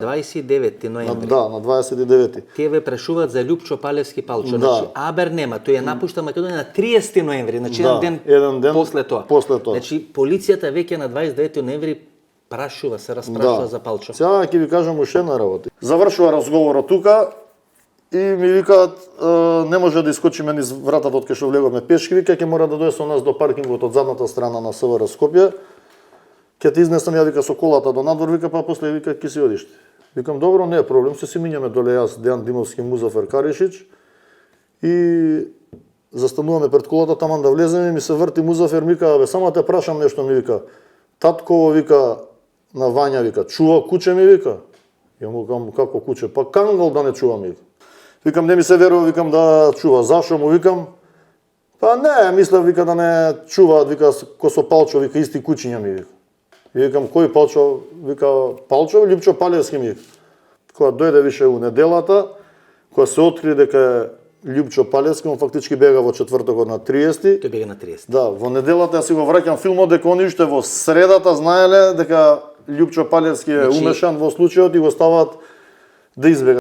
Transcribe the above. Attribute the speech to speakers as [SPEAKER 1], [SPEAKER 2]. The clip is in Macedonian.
[SPEAKER 1] 29 ноември.
[SPEAKER 2] Да, на 29.
[SPEAKER 1] Тие ве прашуваат за Љупчо Палевски Палчо.
[SPEAKER 2] Да.
[SPEAKER 1] Значи, Абер нема, тој ја напушта Македонија на 30 ноември, значи
[SPEAKER 2] еден ден
[SPEAKER 1] после тоа.
[SPEAKER 2] После тоа.
[SPEAKER 1] Значи, полицијата веќе на 29 ноември прашува, се распрашува за Палчо.
[SPEAKER 2] Сега ќе ви кажам уште една работа. Завршува разговорот тука и ми викаат не може да искочиме низ вратата од кај што влеговме пешки, вика ќе мора да дојде со нас до паркингот од задната страна на СВР Скопје. Ќе те изнесам ја вика со колата до надвор, вика па после вика ќе си одиш. Викам добро, не е проблем, се си минјаме доле јас, Дејан Димовски, Музафер Каришич и застануваме пред колата таман да влеземе, ми се врти Музафер, ми вика, бе, само те прашам нешто, ми вика. Татково вика на Вања вика, чува куче ми вика. Ја му викам како куче, па кангал да не чува ми вика. Викам не ми се верува, викам да чува. Зашо му викам? Па не, мислев вика да не чуваат, вика ко со Палчо, вика исти кучиња ми вика. И викам кој Палчо? Вика Палчо, Љупчо Палевски ми вика. Кога дојде више у неделата, кога се откри дека Љупчо Палевски, он фактички бега во четвртокот на 30.
[SPEAKER 1] Тој бега на 30.
[SPEAKER 2] Да, во неделата ја си го враќам филмот дека они уште во средата знаеле дека Љупчо Палевски е умешан во случајот и го ставаат да избега.